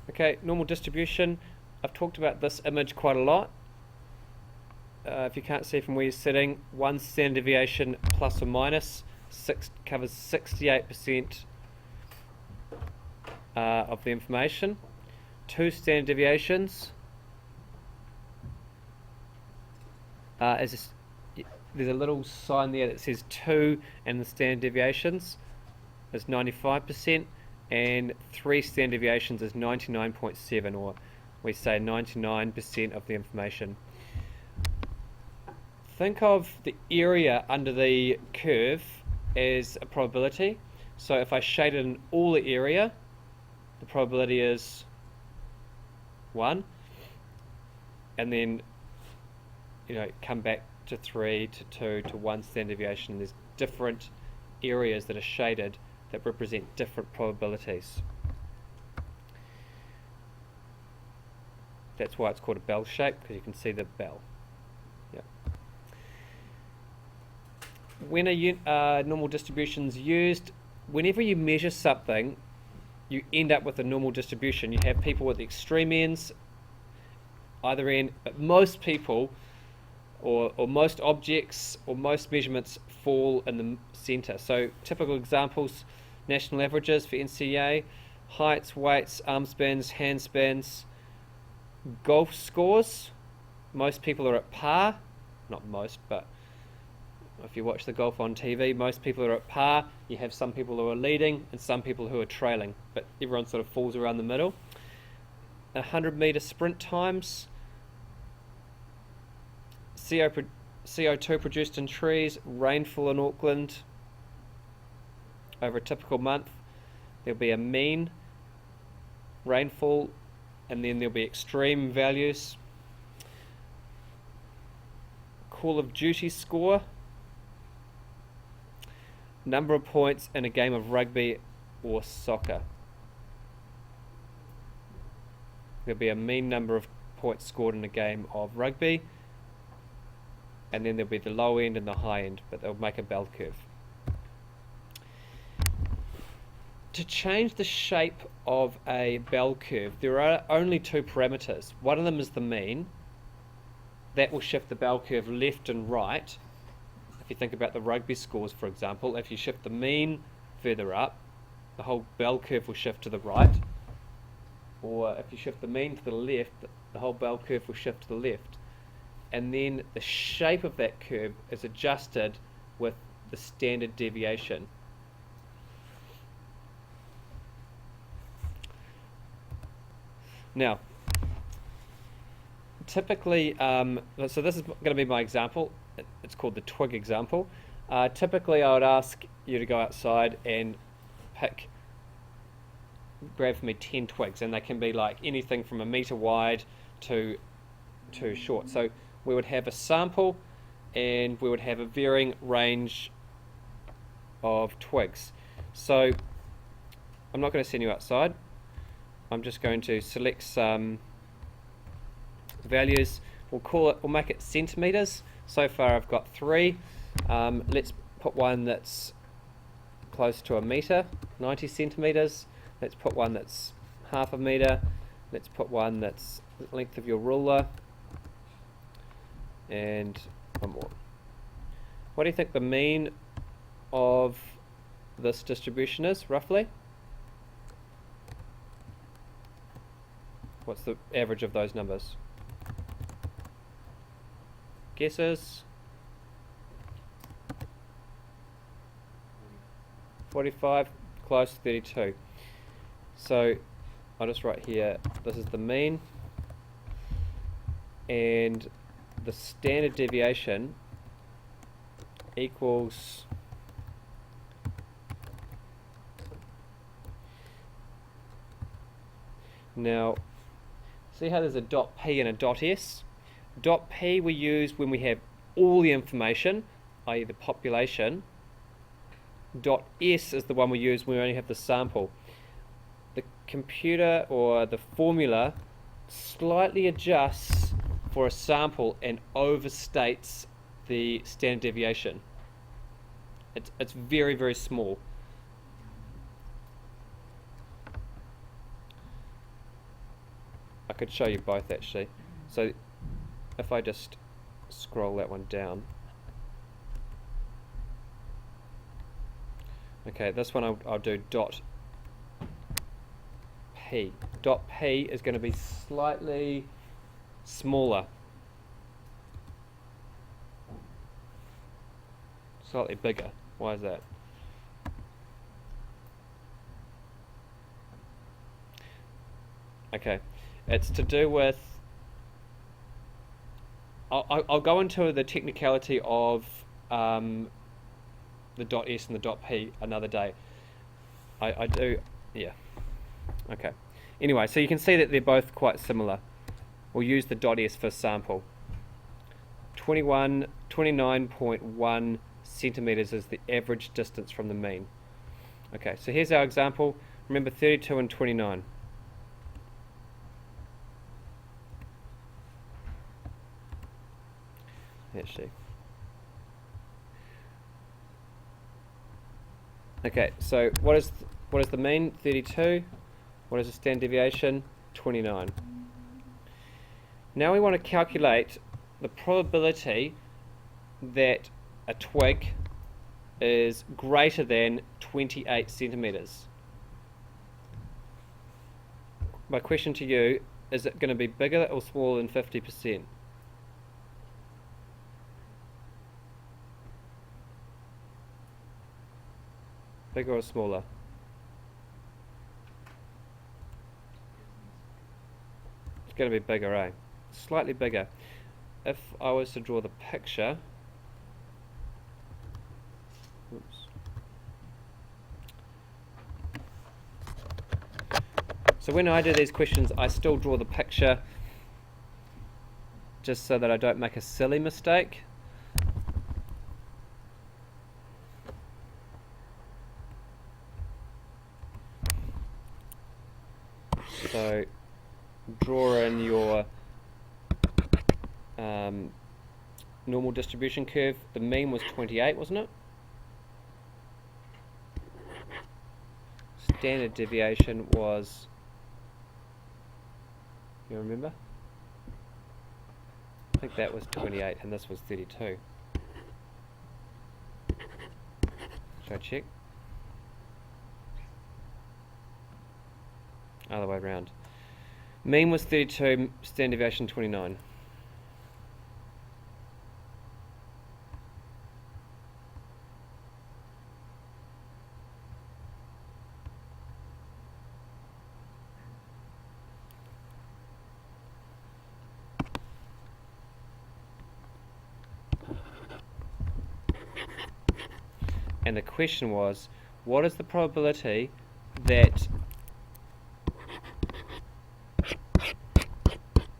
Okay, normal distribution. I've talked about this image quite a lot. If you can't see from where you're sitting, 1 standard deviation plus or minus covers 68% of the information. 2 standard deviations there's a little sign there that says 2, and the standard deviations is 95%, and 3 standard deviations is 99.7, or we say 99% of the information. Think of the area under the curve as a probability. So if I shaded in all the area, the probability is 1, and then come back to 3 to 2 to 1 standard deviation. There's different areas that are shaded that represent different probabilities. That's why it's called a bell shape, because you can see the bell. Yep. When a normal distribution is used, whenever you measure something, you end up with a normal distribution. You have people at the extreme ends, either end, but most people, or most objects, or most measurements fall in the center. So typical examples: national averages for NCEA, heights, weights, arm spans, hand spans, golf scores. Most people are at par. Not most, but if you watch the golf on TV, most people are at par. You have some people who are leading and some people who are trailing, but everyone sort of falls around the middle. 100-meter sprint times, CO2 produced in trees, rainfall in Auckland over a typical month. There'll be a mean rainfall, and then there'll be extreme values. Call of Duty score, number of points in a game of rugby or soccer. There'll be a mean number of points scored in a game of rugby, and then there'll be the low end and the high end, but they'll make a bell curve. To change the shape of a bell curve, there are only 2 parameters. One of them is the mean. That will shift the bell curve left and right. If you think about the rugby scores, for example, if you shift the mean further up, the whole bell curve will shift to the right. Or if you shift the mean to the left, the whole bell curve will shift to the left. And then the shape of that curve is adjusted with the standard deviation. Now, typically, so this is going to be my example. It's called the twig example. Typically, I would ask you to go outside and grab for me 10 twigs, and they can be like anything from 1 meter wide to short. So we would have a sample, and we would have a varying range of twigs. So I'm not going to send you outside. I'm just going to select some values. We'll make it centimeters. So far I've got 3. Let's put one that's close to 1 meter, 90 centimeters. Let's put one that's half a meter. Let's put one that's the length of your ruler. And one more. What do you think the mean of this distribution is, roughly? What's the average of those numbers? Guesses? 45, close, 32. So I'll just write here, this is the mean, and the standard deviation equals now, see how there's a dot P and a dot S? Dot P we use when we have all the information, i.e. the population. Dot S is the one we use when we only have the sample. The computer or the formula slightly adjusts for a sample and overstates the standard deviation. It's very, very small. could show you both actually. So if I just scroll that one down. Okay, this one I'll do dot P. Dot P is going to be slightly smaller. Slightly bigger. Why is that? Okay, it's to do with... I'll go into the technicality of the dot S and the dot P another day. I do, yeah. Okay. Anyway, so you can see that they're both quite similar. We'll use the dot S for sample. 29.1 centimeters is the average distance from the mean. Okay, so here's our example. Remember 32 and 29. Actually. Okay, so what is the mean? 32. What is the standard deviation? 29. Now we want to calculate the probability that a twig is greater than 28 centimeters. My question to you, is it going to be bigger or smaller than 50%? Bigger or smaller? It's going to be bigger, eh? Slightly bigger. If I was to draw the picture, oops. So when I do these questions, I still draw the picture just so that I don't make a silly mistake. So draw in your normal distribution curve. The mean was 28, wasn't it? Standard deviation was, you remember? I think that was 28 and this was 32. Should I check? Other way around. Mean was 32, standard deviation 29. And the question was, what is the probability that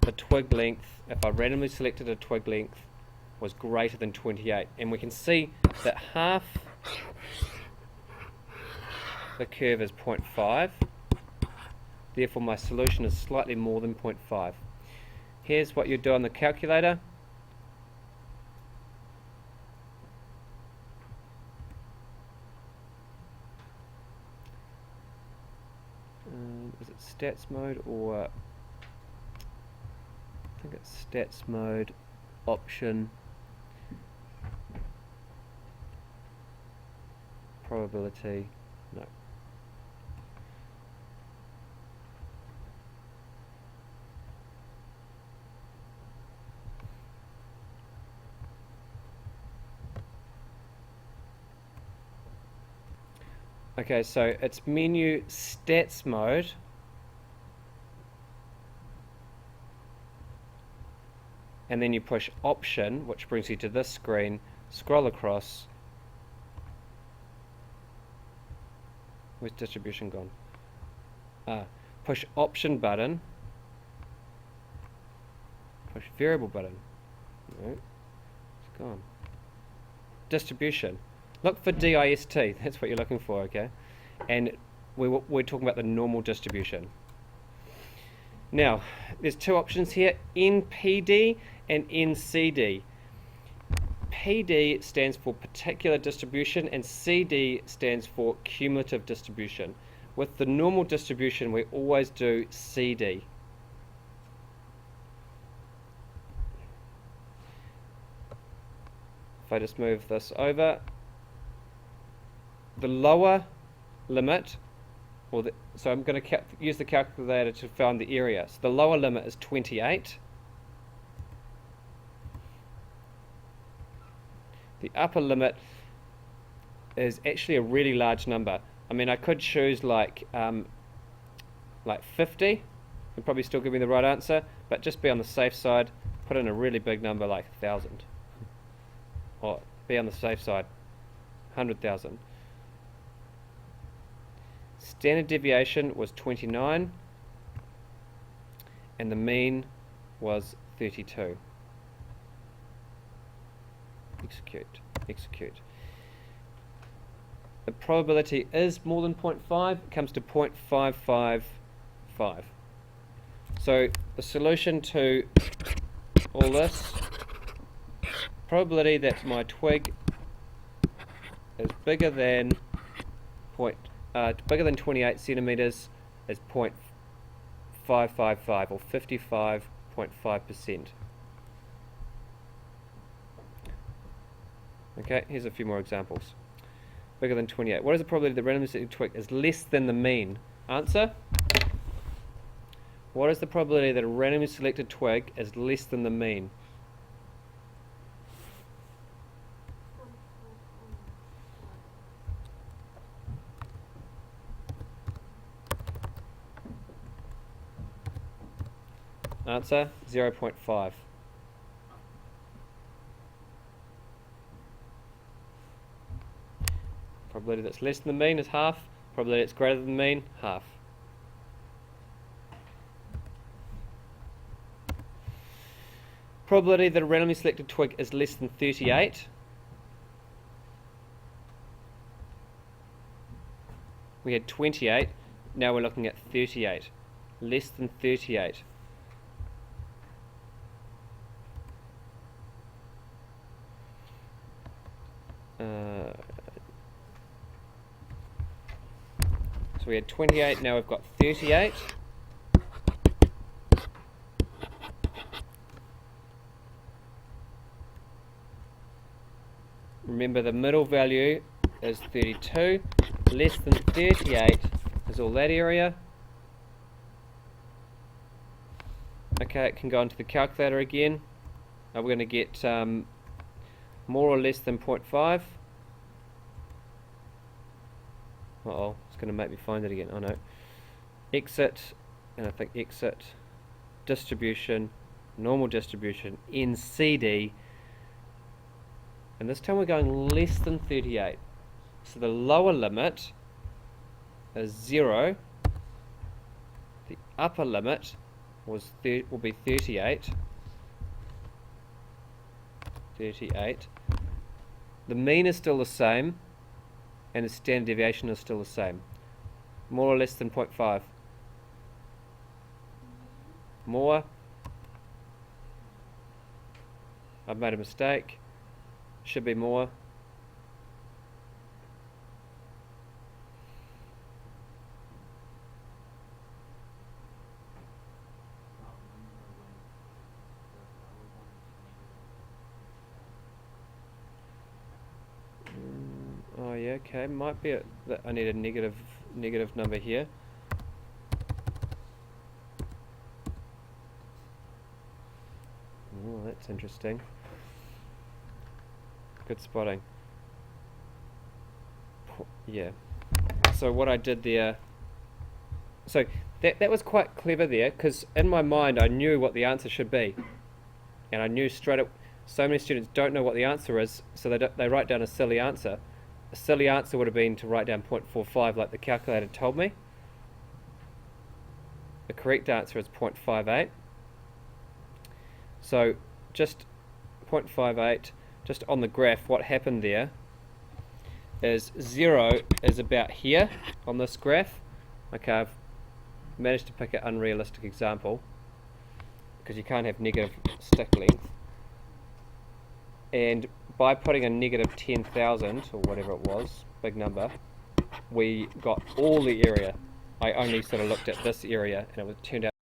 the twig length, if I randomly selected a twig length, was greater than 28? And we can see that half the curve is 0.5, therefore my solution is slightly more than 0.5. Here's what you do on the calculator. Is it stats mode or... I think it's stats mode, option, probability, no. Okay, so it's menu stats mode. And then you push option, which brings you to this screen, scroll across. Where's distribution gone? Push option button, push variable button. No, it's gone. Distribution. Look for DIST, that's what you're looking for, okay? And we're talking about the normal distribution. Now, there's two options here, NPD and NCD. PD stands for particular distribution and CD stands for cumulative distribution. With the normal distribution, we always do CD. if I just move this over, the lower limit, so I'm going to use the calculator to find the area. So the lower limit is 28. The upper limit is actually a really large number. I mean, I could choose like 50 and probably still give me the right answer, but just be on the safe side, put in a really big number like 1,000. Or be on the safe side, 100,000. Standard deviation was 29 and the mean was 32. Execute. The probability is more than 0.5, it comes to 0.555. So the solution to all this, probability that my twig is bigger than 28 centimeters is 0.555 or 55.5%. Okay, here's a few more examples. Bigger than 28. What is the probability that the randomly selected twig is less than the mean? Answer. What is the probability that a randomly selected twig is less than the mean? Answer, 0.5. Probability that's less than the mean is half. Probability that's greater than the mean, half. Probability that a randomly selected twig is less than 38. We had 28, now we're looking at 38. Less than 38. So we had 28, now we've got 38. Remember the middle value is 32, less than 38 is all that area. Okay, it can go into the calculator again. Now we're going to get more or less than 0.5. Uh-oh, it's going to make me find it again. Oh no. Exit, and I think exit, distribution, normal distribution, NCD, and this time we're going less than 38. So the lower limit is 0. The upper limit will be 38. 38. The mean is still the same, and the standard deviation is still the same. More or less than 0.5. More. I've made a mistake. Should be more. Oh yeah, okay, might be that I need a negative number here. Oh, that's interesting. Good spotting. Yeah. So what I did there, so that was quite clever there, because in my mind I knew what the answer should be, and I knew straight up. So many students don't know what the answer is, so they write down a silly answer. A silly answer would have been to write down 0.45 like the calculator told me. The correct answer is 0.58. So just 0.58, just on the graph, what happened there is 0 is about here on this graph. Okay, I've managed to pick an unrealistic example because you can't have negative stick length. And by putting a negative 10,000 or whatever it was, big number, we got all the area. I only sort of looked at this area and it turned out